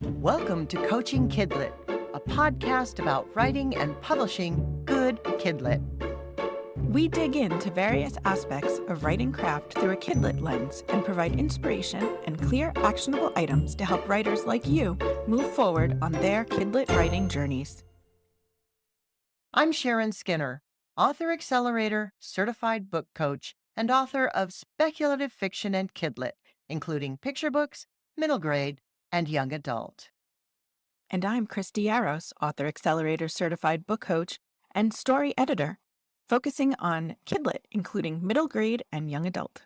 Welcome to Coaching Kidlit, a podcast about writing and publishing good kidlit. We dig into various aspects of writing craft through a kidlit lens and provide inspiration and clear, actionable items to help writers like you move forward on their kidlit writing journeys. I'm Sharon Skinner, author accelerator, certified book coach, and author of speculative fiction and kidlit, including picture books, middle grade, and young adult. And I'm Christy Yaros, author accelerator, certified book coach, and story editor, focusing on kidlit, including middle grade and young adult.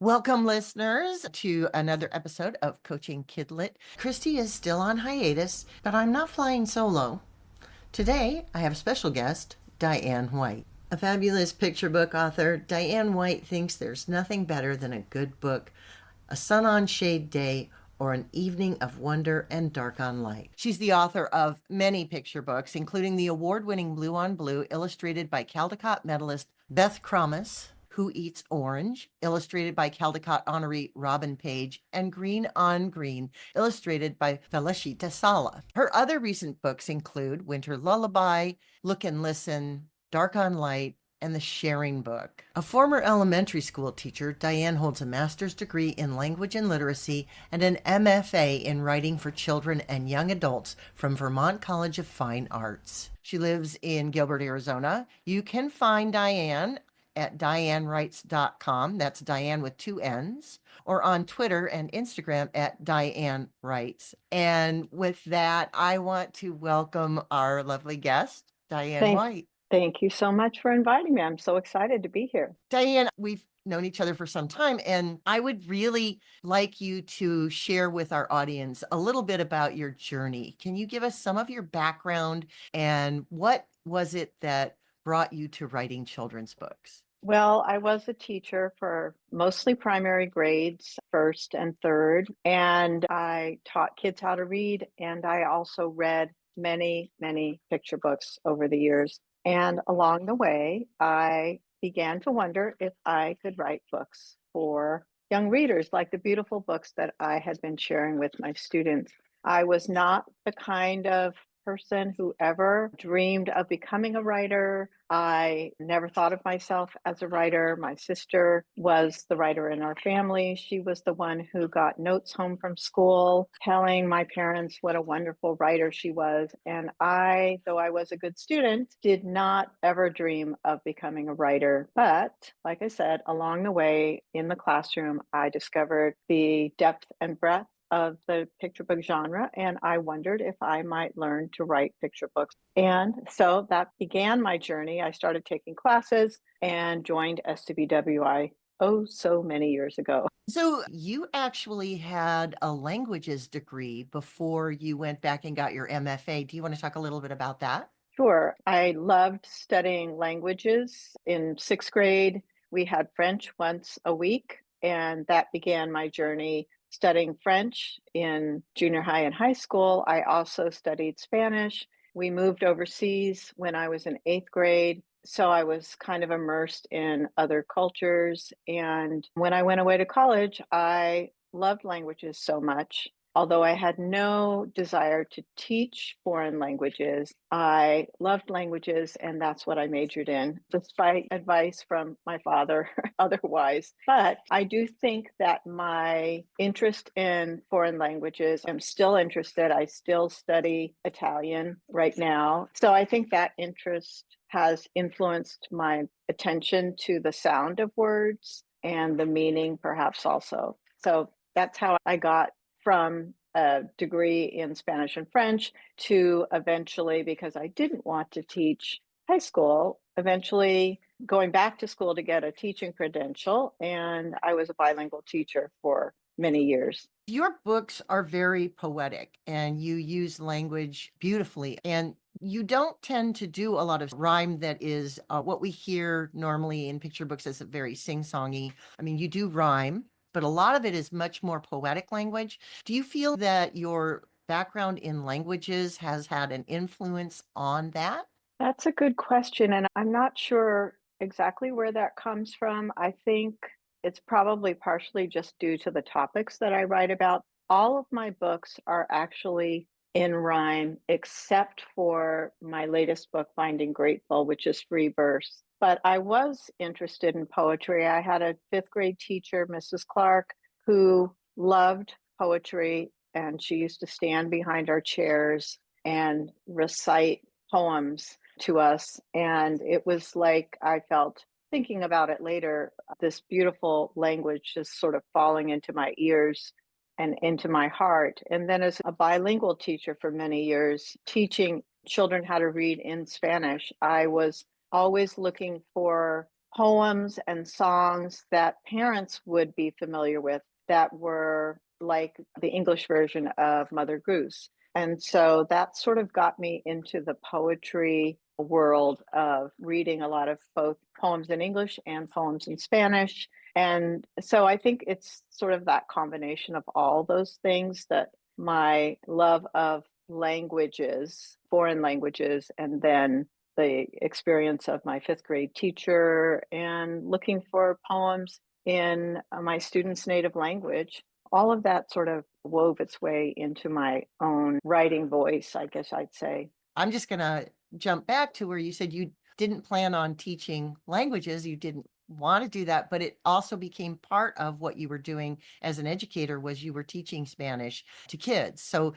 Welcome, listeners, to another episode of Coaching Kidlit. Christy is still on hiatus, but I'm not flying solo. Today, I have a special guest, Dianne White. A fabulous picture book author, Dianne White thinks there's nothing better than a good book, a sun-on-shade day, or an evening of wonder and dark on light. She's the author of many picture books, including the award-winning Blue on Blue, illustrated by Caldecott medalist Beth Cromas, Who Eats Orange, illustrated by Caldecott honoree Robin Page, and Green on Green, illustrated by Felicita Sala. Her other recent books include Winter Lullaby, Look and Listen, Dark on Light, and The Sharing Book. A former elementary school teacher, Dianne holds a master's degree in language and literacy and an MFA in writing for children and young adults from Vermont College of Fine Arts. She lives in Gilbert, Arizona. You can find Dianne at diannewrites.com. That's Dianne with two N's, or on Twitter and Instagram at Dianne Writes. And with that, I want to welcome our lovely guest, Dianne White. Thank you so much for inviting me. I'm so excited to be here. Dianne, we've known each other for some time, and I would really like you to share with our audience a little bit about your journey. Can you give us some of your background and what was it that brought you to writing children's books? Well, I was a teacher for mostly primary grades, first and third, and I taught kids how to read, and I also read many, many picture books over the years. And along the way, I began to wonder if I could write books for young readers, like the beautiful books that I had been sharing with my students. I was not the kind of person who ever dreamed of becoming a writer. I never thought of myself as a writer. My sister was the writer in our family. She was the one who got notes home from school telling my parents what a wonderful writer she was. And I, though I was a good student, did not ever dream of becoming a writer. But like I said, along the way in the classroom, I discovered the depth and breadth of the picture book genre, and I wondered if I might learn to write picture books. And so that began my journey. I started taking classes and joined STBWI so many years ago. So you actually had a languages degree before you went back and got your MFA. Do you want to talk a little bit about that? Sure. I loved studying languages. In sixth grade, we had French once a week, and that began my journey studying French in junior high and high school. I also studied Spanish. We moved overseas when I was in eighth grade. So I was kind of immersed in other cultures. And when I went away to college, I loved languages so much. Although I had no desire to teach foreign languages, I loved languages, and that's what I majored in, despite advice from my father otherwise. But I do think that my interest in foreign languages, I'm still interested. I still study Italian right now. So I think that interest has influenced my attention to the sound of words and the meaning, perhaps also. So that's how I got from a degree in Spanish and French to eventually, because I didn't want to teach high school, eventually going back to school to get a teaching credential. And I was a bilingual teacher for many years. Your books are very poetic and you use language beautifully. And you don't tend to do a lot of rhyme that is what we hear normally in picture books as a very sing-songy. I mean, you do rhyme, but a lot of it is much more poetic language. Do you feel that your background in languages has had an influence on that? That's a good question. And I'm not sure exactly where that comes from. I think it's probably partially just due to the topics that I write about. all of my books are actually in rhyme, except for my latest book, Finding Grateful, which is free verse. But I was interested in poetry. I had a fifth grade teacher, Mrs. Clark, who loved poetry, and she used to stand behind our chairs and recite poems to us. And it was like I felt, thinking about it later, this beautiful language just sort of falling into my ears and into my heart. And then, as a bilingual teacher for many years, teaching children how to read in Spanish, I was always looking for poems and songs that parents would be familiar with that were like the English version of Mother Goose. And so that sort of got me into the poetry world of reading a lot of both poems in English and poems in Spanish. And so I think it's sort of that combination of all those things, that my love of languages, foreign languages, and then the experience of my fifth grade teacher and looking for poems in my students' native language. All of that sort of wove its way into my own writing voice, I guess I'd say. I'm just going to jump back to where you said you didn't plan on teaching languages. You didn't want to do that, but it also became part of what you were doing as an educator, was you were teaching Spanish to kids. So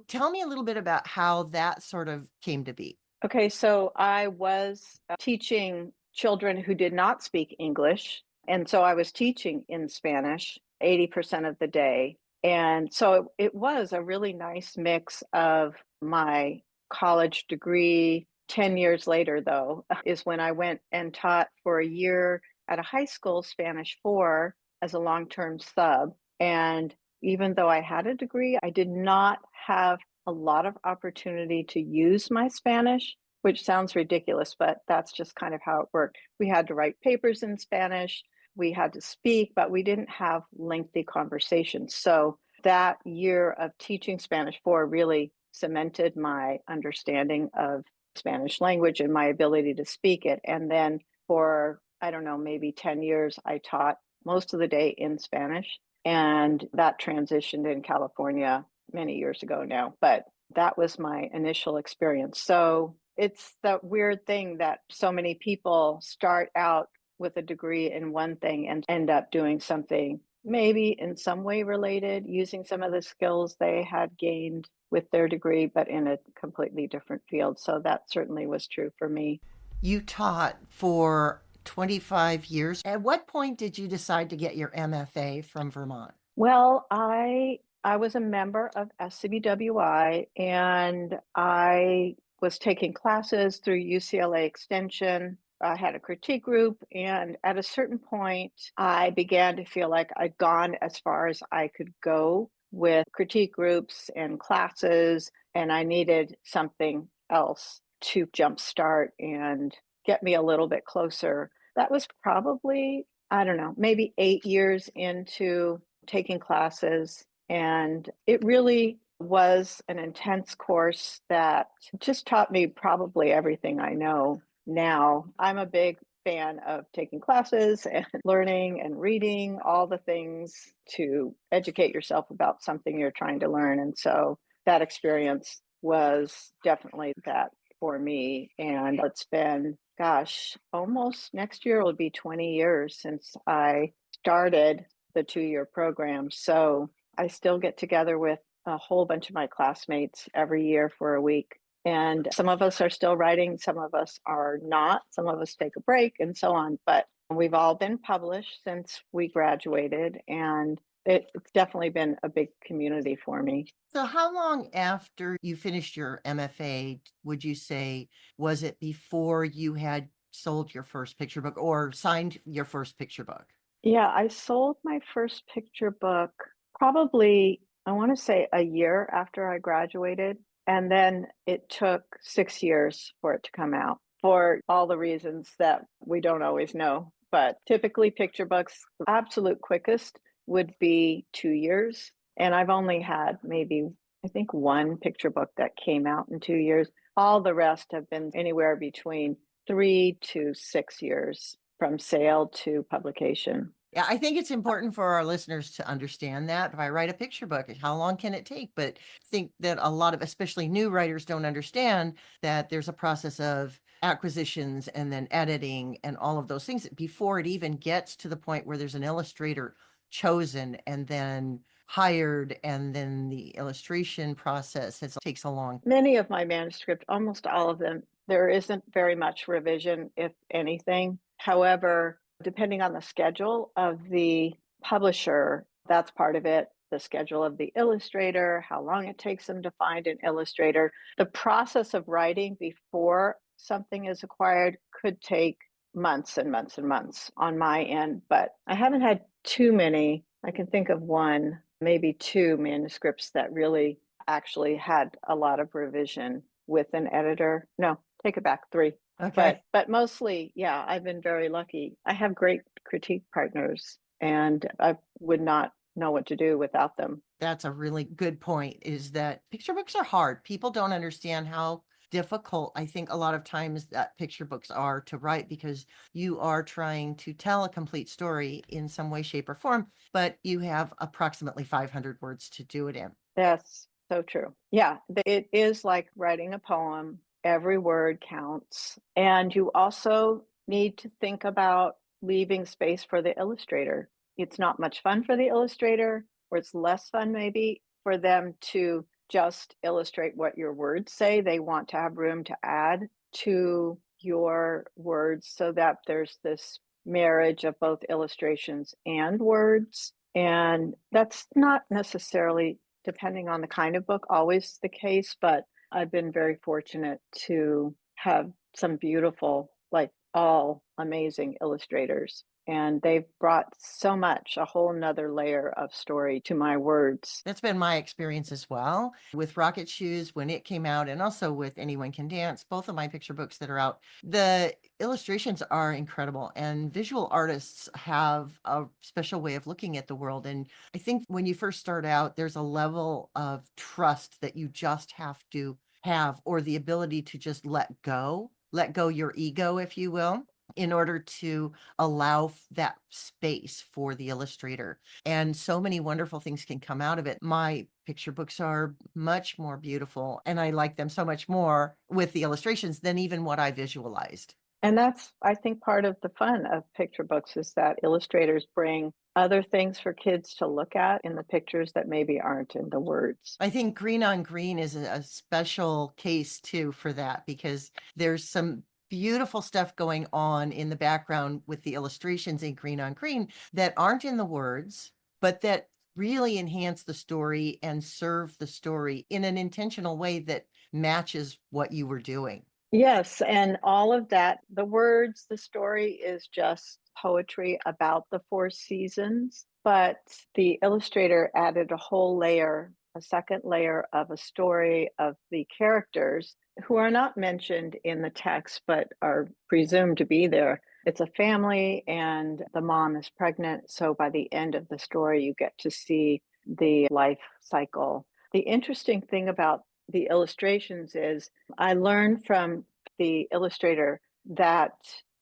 tell me a little bit about how that sort of came to be. Okay, so I was teaching children who did not speak English. And so I was teaching in Spanish 80% of the day. And so it was a really nice mix of my college degree. 10 years later, though, is when I went and taught for a year at a high school Spanish 4 as a long-term sub. And even though I had a degree, I did not have a lot of opportunity to use my Spanish, which sounds ridiculous, but that's just kind of how it worked. We had to write papers in Spanish, we had to speak, but we didn't have lengthy conversations. So that year of teaching Spanish 4 really cemented my understanding of Spanish language and my ability to speak it. And then for, I don't know, maybe 10 years, I taught most of the day in Spanish. And that transitioned in California many years ago now, but that was my initial experience. So it's that weird thing that so many people start out with a degree in one thing and end up doing something maybe in some way related, using some of the skills they had gained with their degree, but in a completely different field. So that certainly was true for me. You taught for 25 years. At what point did you decide to get your MFA from Vermont? Well, I was a member of SCBWI, and I was taking classes through UCLA Extension. I had a critique group, and at a certain point, I began to feel like I'd gone as far as I could go with critique groups and classes, and I needed something else to jumpstart and get me a little bit closer. That was probably, I don't know, maybe 8 years into taking classes. And it really was an intense course that just taught me probably everything I know now. I'm a big fan of taking classes and learning and reading all the things to educate yourself about something you're trying to learn. And so that experience was definitely that for me. And it's been, gosh, almost next year will be 20 years since I started the 2-year program. So I still get together with a whole bunch of my classmates every year for a week. And some of us are still writing, some of us are not, some of us take a break and so on. But we've all been published since we graduated, and it's definitely been a big community for me. So, how long after you finished your MFA would you say, was it before you had sold your first picture book or signed your first picture book? Yeah, I sold my first picture book probably, I want to say, a year after I graduated. And then it took 6 years for it to come out for all the reasons that we don't always know. But typically, picture books, the absolute quickest would be 2 years. And I've only had maybe, I think, one picture book that came out in 2 years. All the rest have been anywhere between 3 to 6 years from sale to publication. Yeah, I think it's important for our listeners to understand that. If I write a picture book, how long can it take? But I think that a lot of, especially new writers, don't understand that there's a process of acquisitions and then editing and all of those things before it even gets to the point where there's an illustrator chosen and then hired, and then the illustration process takes a long. Many of my manuscripts, almost all of them, there isn't very much revision, if anything. However, depending on the schedule of the publisher, that's part of it. The schedule of the illustrator, how long it takes them to find an illustrator. The process of writing before something is acquired could take months and months and months on my end, but I haven't had too many. I can think of one, maybe two manuscripts that really actually had a lot of revision with an editor. No, take it back, 3. Okay. But mostly, yeah, I've been very lucky. I have great critique partners, and I would not know what to do without them. That's a really good point, is that picture books are hard. People don't understand how difficult I think a lot of times that picture books are to write, because you are trying to tell a complete story in some way, shape, or form, but you have approximately 500 words to do it in. That's so true. Yeah, it is like writing a poem. Every word counts. And you also need to think about leaving space for the illustrator. It's not much fun for the illustrator, or it's less fun maybe for them to just illustrate what your words say. They want to have room to add to your words so that there's this marriage of both illustrations and words. And that's not necessarily, depending on the kind of book, always the case, but I've been very fortunate to have some beautiful, like all amazing illustrators. And they've brought so much, a whole nother layer of story to my words. That's been my experience as well with Rocket Shoes when it came out, and also with Anyone Can Dance, both of my picture books that are out. The illustrations are incredible, and visual artists have a special way of looking at the world. And I think when you first start out, there's a level of trust that you just have to have, or the ability to just let go your ego, if you will, in order to allow that space for the illustrator. And so many wonderful things can come out of it. My picture books are much more beautiful, and I like them so much more with the illustrations than even what I visualized. And that's, I think, part of the fun of picture books is that illustrators bring other things for kids to look at in the pictures that maybe aren't in the words. I think Green on Green is a special case too for that, because there's some beautiful stuff going on in the background with the illustrations in Green on Green that aren't in the words, but that really enhance the story and serve the story in an intentional way that matches what you were doing. Yes, and all of that, the words, the story is just poetry about the 4 seasons, but the illustrator added a whole layer, a second layer of a story of the characters who are not mentioned in the text, but are presumed to be there. It's a family, and the mom is pregnant, so by the end of the story, you get to see the life cycle. The interesting thing about the illustrations is I learned from the illustrator that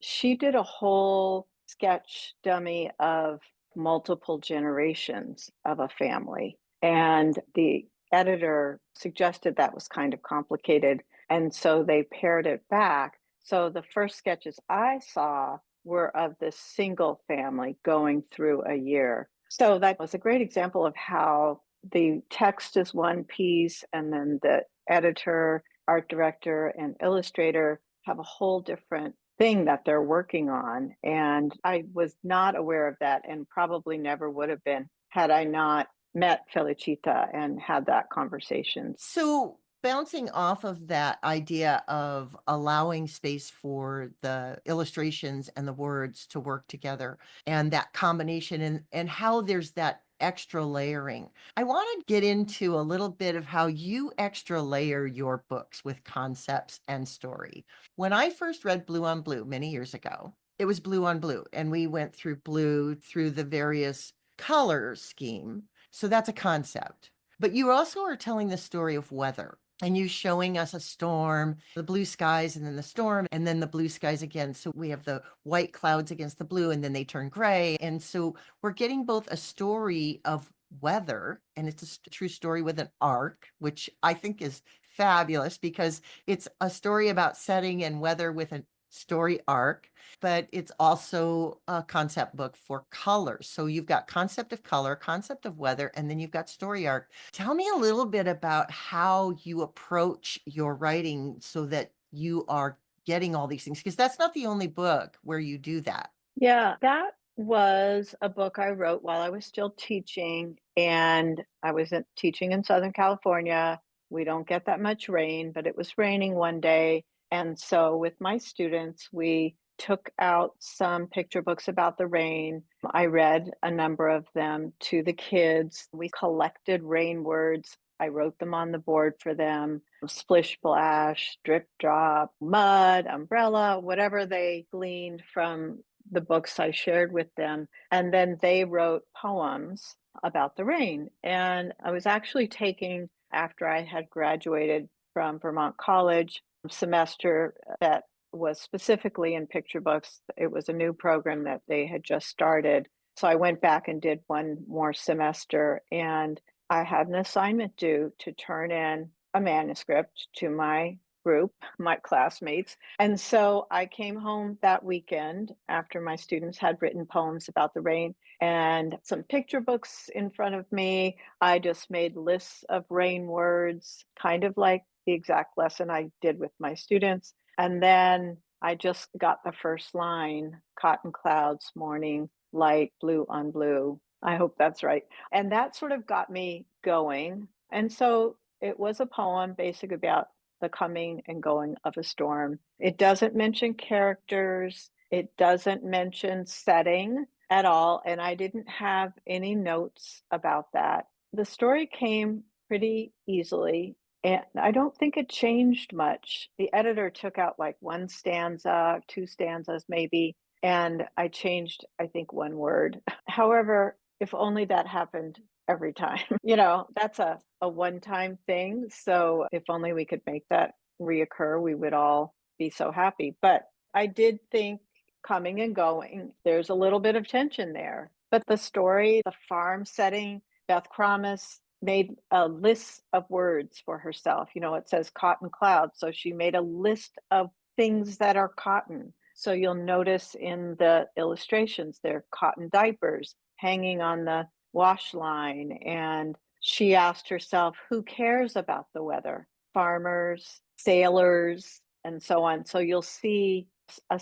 she did a whole sketch dummy of multiple generations of a family. And the editor suggested that was kind of complicated. And so they pared it back. So the first sketches I saw were of this single family going through a year. So that was a great example of how the text is one piece, and then the editor, art director, and illustrator have a whole different thing that they're working on. And I was not aware of that, and probably never would have been had I not met Felicita and had that conversation. So, bouncing off of that idea of allowing space for the illustrations and the words to work together, and that combination, and how there's that extra layering, I want to get into a little bit of how you extra layer your books with concepts and story. When I first read Blue on Blue many years ago, it was blue on blue, and we went through blue through the various color scheme. So that's a concept. But you also are telling the story of weather. and you showing us a storm, the blue skies, and then the storm, and then the blue skies again. So we have the white clouds against the blue, and then they turn gray. And so we're getting both a story of weather, and it's a true story with an arc, which I think is fabulous because it's a story about setting and weather with a story arc, but it's also a concept book for colors. So you've got concept of color, concept of weather, and then you've got story arc. Tell me a little bit about how you approach your writing so that you are getting all these things, because that's not the only book where you do that. Yeah, that was a book I wrote while I was still teaching, and I was teaching in Southern California. We don't get that much rain, but it was raining one day. And so, with my students, we took out some picture books about the rain. I read a number of them to the kids. We collected rain words. I wrote them on the board for them: splish splash, drip drop, mud, umbrella, whatever they gleaned from the books I shared with them. And then they wrote poems about the rain. And I was actually taking, after I had graduated from Vermont College, a semester that was specifically in picture books. It was a new program that they had just started. So I went back and did one more semester, and I had an assignment due to turn in a manuscript to my group, my classmates. And so I came home that weekend after my students had written poems about the rain and some picture books in front of me. I just made lists of rain words, kind of like the exact lesson I did with my students. And then I just got the first line: cotton clouds, morning, light, blue on blue. I hope that's right. And that sort of got me going. And so it was a poem basically about the coming and going of a storm. It doesn't mention characters, it doesn't mention setting at all, and I didn't have any notes about that. The story came pretty easily, and I don't think it changed much. The editor took out like one stanza, two stanzas maybe, and I changed, I think, one word. However, if only that happened every time. That's a one-time thing. So if only we could make that reoccur, we would all be so happy. But I did think coming and going, there's a little bit of tension there. But the story, the farm setting, Beth Cromas made a list of words for herself. It says cotton cloud. So she made a list of things that are cotton. So you'll notice in the illustrations, they're cotton diapers hanging on the wash line. And she asked herself, who cares about the weather? Farmers, sailors, and so on. So you'll see a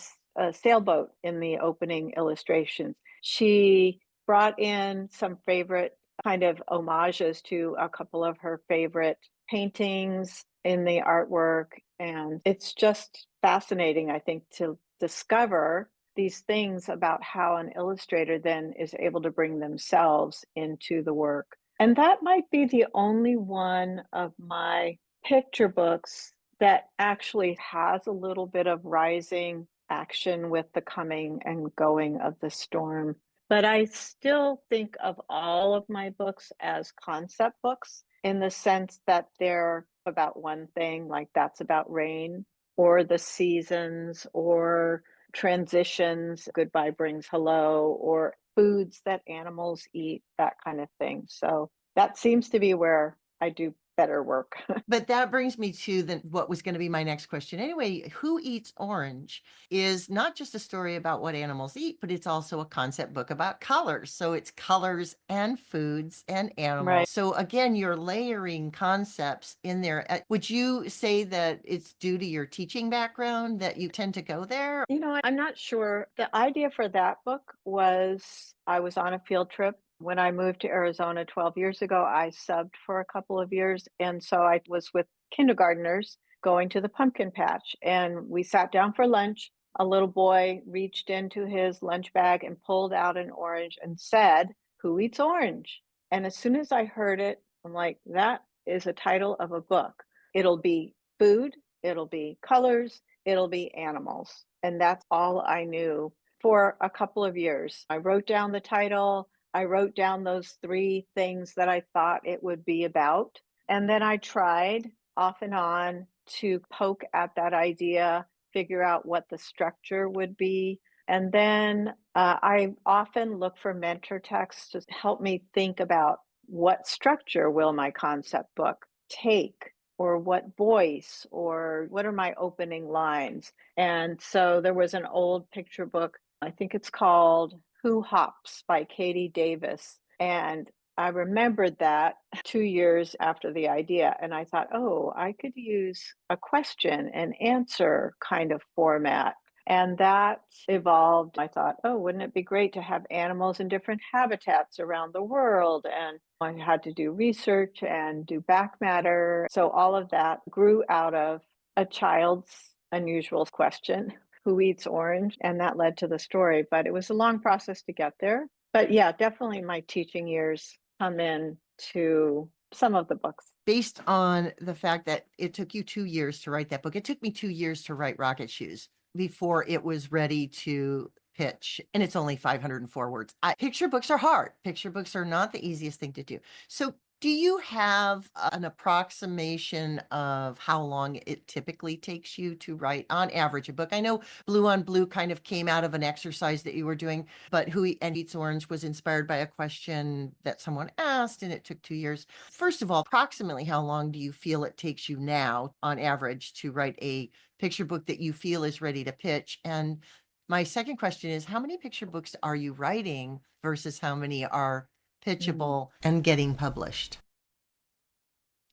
sailboat in the opening illustrations. She brought in some favorite kind of homages to a couple of her favorite paintings in the artwork. And it's just fascinating, I think, to discover these things about how an illustrator then is able to bring themselves into the work. And that might be the only one of my picture books that actually has a little bit of rising action with the coming and going of the storm. But I still think of all of my books as concept books in the sense that they're about one thing, like that's about rain or the seasons or transitions, goodbye brings hello, or foods that animals eat, that kind of thing. So that seems to be where I do better work. But that brings me to what was going to be my next question. Anyway, Who Eats Orange is not just a story about what animals eat, but it's also a concept book about colors. So it's colors and foods and Right. animals. So again, you're layering concepts in there. Would you say that it's due to your teaching background that you tend to go there? I'm not sure. The idea for that book was I was on a field trip. When I moved to Arizona 12 years ago, I subbed for a couple of years. And so I was with kindergartners going to the pumpkin patch. And we sat down for lunch. A little boy reached into his lunch bag and pulled out an orange and said, "Who eats orange?" And as soon as I heard it, I'm like, that is a title of a book. It'll be food, it'll be colors, it'll be animals. And that's all I knew for a couple of years. I wrote down the title, I wrote down those three things that I thought it would be about. And then I tried off and on to poke at that idea, figure out what the structure would be. And then I often look for mentor texts to help me think about what structure will my concept book take, or what voice, or what are my opening lines. And so there was an old picture book, I think it's called Who Hops by Katie Davis. And I remembered that 2 years after the idea, and I thought, oh, I could use a question and answer kind of format. And that evolved. I thought, oh, wouldn't it be great to have animals in different habitats around the world? And I had to do research and do back matter. So all of that grew out of a child's unusual question, who eats orange? And that led to the story. But it was a long process to get there. But yeah, definitely my teaching years come in to some of the books. Based on the fact that it took you 2 years to write that book, it took me 2 years to write Rocket Shoes before it was ready to pitch. And it's only 504 words. Picture books are hard. Picture books are not the easiest thing to do. So do you have an approximation of how long it typically takes you to write, on average, a book? I know Blue on Blue kind of came out of an exercise that you were doing, but Who Eats Orange was inspired by a question that someone asked, and it took 2 years. First of all, approximately how long do you feel it takes you now, on average, to write a picture book that you feel is ready to pitch? And my second question is, how many picture books are you writing versus how many are Mm. pitchable and getting published?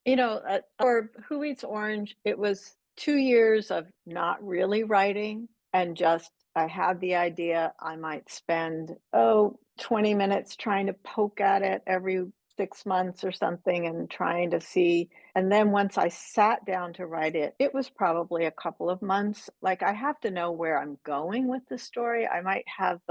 For Who Eats Orange, it was 2 years of not really writing, and just I had the idea. I might spend, 20 minutes trying to poke at it every 6 months or something and trying to see. And then once I sat down to write it, it was probably a couple of months. Like, I have to know where I'm going with the story. I might have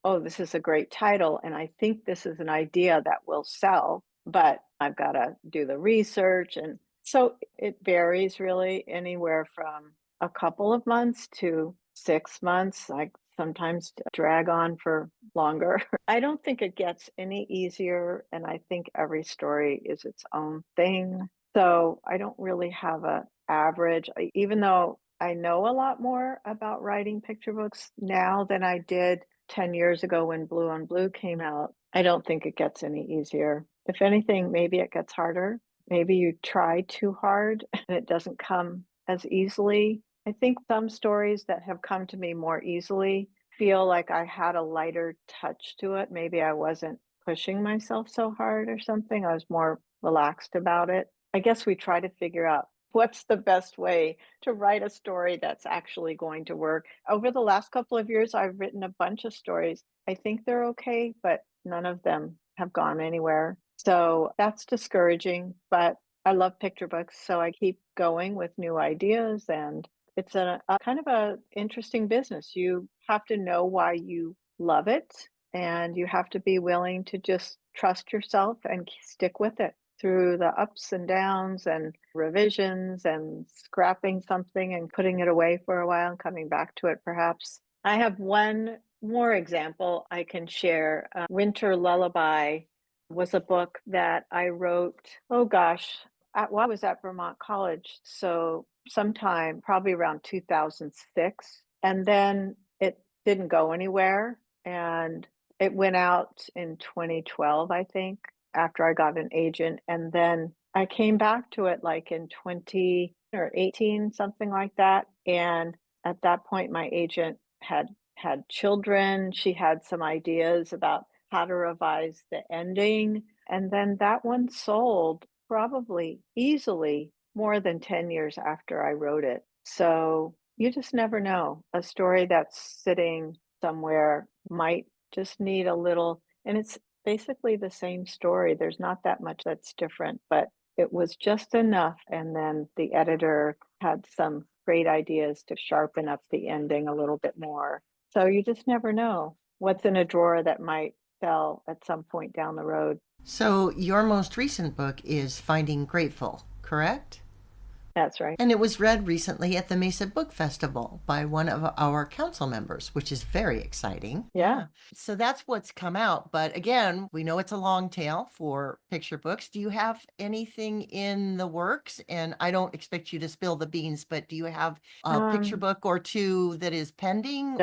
oh, this is a great title, and I think this is an idea that will sell, but I've got to do the research. And so it varies really anywhere from a couple of months to 6 months. I sometimes drag on for longer. I don't think it gets any easier. And I think every story is its own thing. So I don't really have a average, even though I know a lot more about writing picture books now than I did 10 years ago when Blue on Blue came out. I don't think it gets any easier. If anything, maybe it gets harder. Maybe you try too hard and it doesn't come as easily. I think some stories that have come to me more easily feel like I had a lighter touch to it. Maybe I wasn't pushing myself so hard or something. I was more relaxed about it. I guess we try to figure out what's the best way to write a story that's actually going to work. Over the last couple of years, I've written a bunch of stories. I think they're okay, but none of them have gone anywhere. So that's discouraging, but I love picture books, so I keep going with new ideas, and it's a kind of a interesting business. You have to know why you love it, and you have to be willing to just trust yourself and stick with it through the ups and downs and revisions and scrapping something and putting it away for a while and coming back to it perhaps. I have one more example I can share. Winter Lullaby was a book that I wrote, oh gosh, I was at Vermont College, so sometime probably around 2006. And then it didn't go anywhere. And it went out in 2012, I think, after I got an agent. And then I came back to it like in 20 or 18, something like that. And at that point, my agent had children. She had some ideas about how to revise the ending. And then that one sold probably easily more than 10 years after I wrote it. So you just never know. A story that's sitting somewhere might just need a little, and it's basically the same story. There's not that much that's different, but it was just enough. And then the editor had some great ideas to sharpen up the ending a little bit more. So you just never know what's in a drawer that might sell at some point down the road. So your most recent book is Finding Grateful, correct? That's right. And it was read recently at the Mesa Book Festival by one of our council members, which is very exciting. Yeah. So that's what's come out. But again, we know it's a long tail for picture books. Do you have anything in the works? And I don't expect you to spill the beans, but do you have a picture Um, book or two that is pending?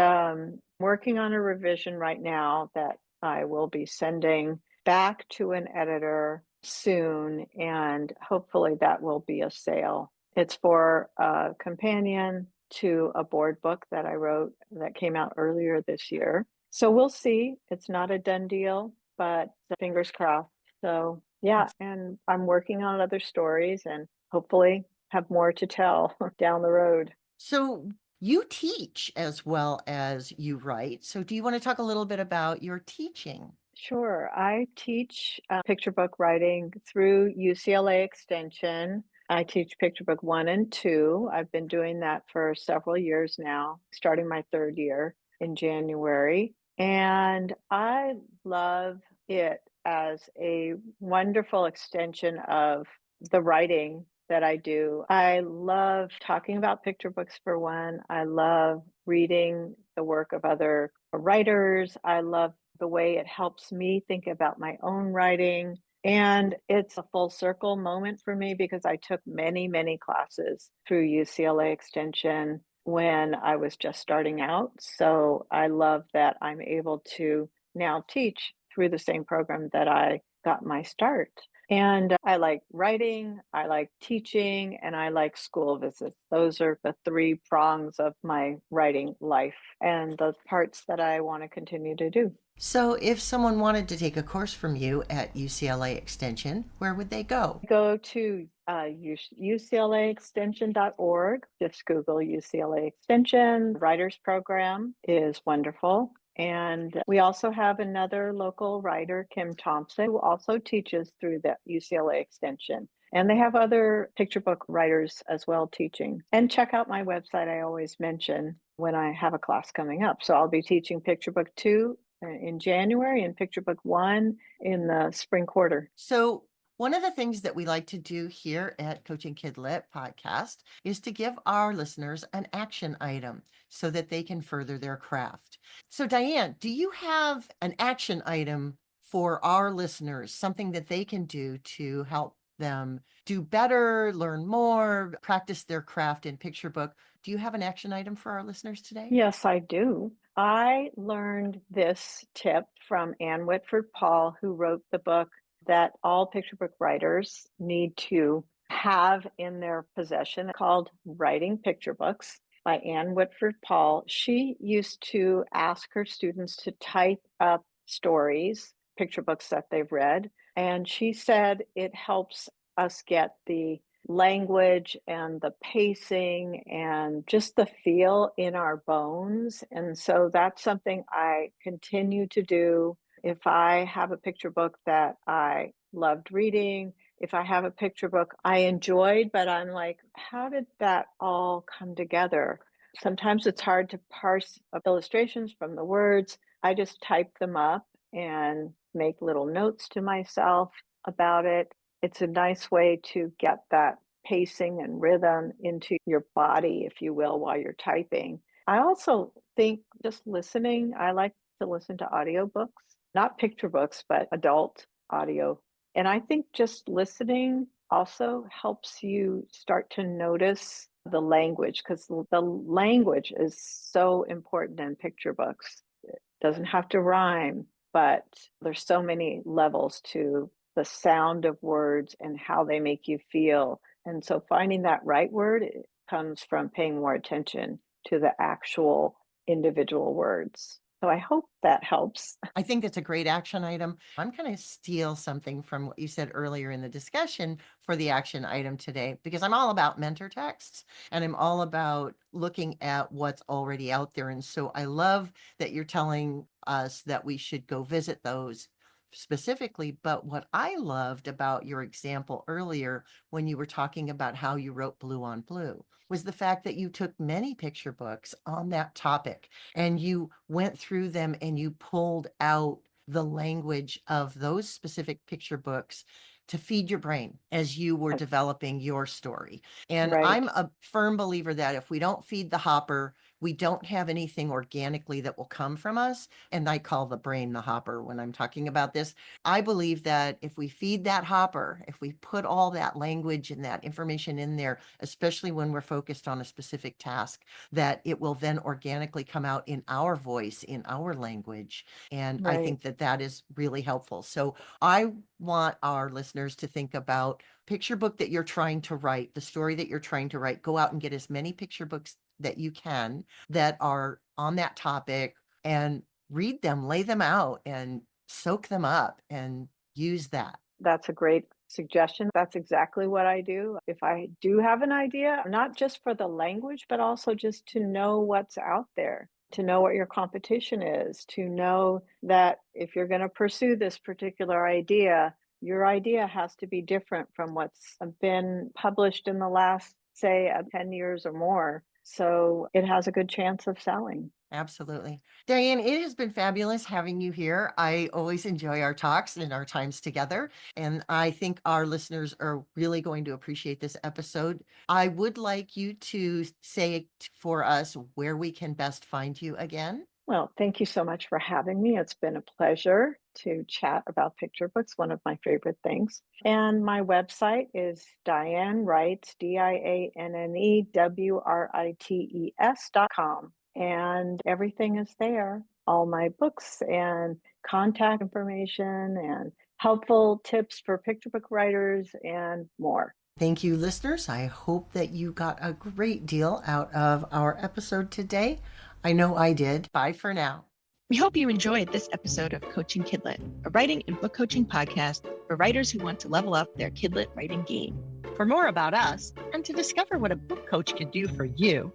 Working on a revision right now that I will be sending back to an editor soon, and hopefully that will be a sale. It's for a companion to a board book that I wrote that came out earlier this year. So we'll see. It's not a done deal, but fingers crossed. So yeah, and I'm working on other stories and hopefully have more to tell down the road. So you teach as well as you write. So do you want to talk a little bit about your teaching? Sure. I teach picture book writing through UCLA Extension. I teach picture book 1 and 2. I've been doing that for several years now, starting my third year in January. And I love it as a wonderful extension of the writing that I do. I love talking about picture books for one. I love reading the work of other writers. I love the way it helps me think about my own writing. And it's a full circle moment for me because I took many, many classes through UCLA Extension when I was just starting out. So I love that I'm able to now teach through the same program that I got my start. And I like writing, I like teaching, and I like school visits. Those are the three prongs of my writing life and the parts that I want to continue to do. So if someone wanted to take a course from you at UCLA Extension, where would they go? Go to uclaextension.org. Just Google UCLA Extension. Writers program is wonderful. And we also have another local writer, Kim Thompson, who also teaches through the UCLA Extension. And they have other picture book writers as well teaching. And check out my website, I always mention when I have a class coming up. So I'll be teaching Picture Book 2 in January and Picture Book 1 in the spring quarter. So one of the things that we like to do here at Coaching Kidlit podcast is to give our listeners an action item so that they can further their craft. So Dianne, do you have an action item for our listeners, something that they can do to help them do better, learn more, practice their craft in picture book? Do you have an action item for our listeners today? Yes, I do. I learned this tip from Ann Whitford Paul, who wrote the book that all picture book writers need to have in their possession called Writing Picture Books by Ann Whitford Paul. She used to ask her students to type up stories, picture books that they've read. And she said it helps us get the language and the pacing and just the feel in our bones. And so that's something I continue to do. If I have a picture book that I loved reading, if I have a picture book I enjoyed, but I'm like, how did that all come together? Sometimes it's hard to parse illustrations from the words. I just type them up and make little notes to myself about it. It's a nice way to get that pacing and rhythm into your body, if you will, while you're typing. I also think just listening, I like to listen to audiobooks, not picture books, but adult audio. And I think just listening also helps you start to notice the language because the language is so important in picture books. It doesn't have to rhyme, but there's so many levels to the sound of words and how they make you feel. And so finding that right word comes from paying more attention to the actual individual words. So I hope that helps. I think that's a great action item. I'm going to steal something from what you said earlier in the discussion for the action item today, because I'm all about mentor texts and I'm all about looking at what's already out there. And so I love that you're telling us that we should go visit those specifically. But what I loved about your example earlier, when you were talking about how you wrote Blue on Blue, was the fact that you took many picture books on that topic and you went through them and you pulled out the language of those specific picture books to feed your brain as you were developing your story. And Right. I'm a firm believer that if we don't feed the hopper, we don't have anything organically that will come from us. And I call the brain the hopper when I'm talking about this. I believe that if we feed that hopper, if we put all that language and that information in there, especially when we're focused on a specific task, that it will then organically come out in our voice, in our language. And I Right. think that that is really helpful. So I want our listeners to think about picture book that you're trying to write, the story that you're trying to write. Go out and get as many picture books that you can that are on that topic and read them, lay them out, and soak them up and use that. That's a great suggestion. That's exactly what I do. If I do have an idea, not just for the language, but also just to know what's out there, to know what your competition is, to know that if you're going to pursue this particular idea, your idea has to be different from what's been published in the last, say, 10 years or more. So it has a good chance of selling. Absolutely. Dianne, it has been fabulous having you here. I always enjoy our talks and our times together. And I think our listeners are really going to appreciate this episode. I would like you to say for us where we can best find you again. Well, thank you so much for having me. It's been a pleasure to chat about picture books, one of my favorite things. And my website is Dianne Writes, DianneWrites.com. And everything is there, all my books and contact information and helpful tips for picture book writers and more. Thank you, listeners. I hope that you got a great deal out of our episode today. I know I did. Bye for now. We hope you enjoyed this episode of Coaching Kidlit, a writing and book coaching podcast for writers who want to level up their Kidlit writing game. For more about us and to discover what a book coach can do for you,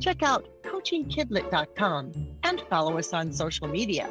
check out coachingkidlit.com and follow us on social media.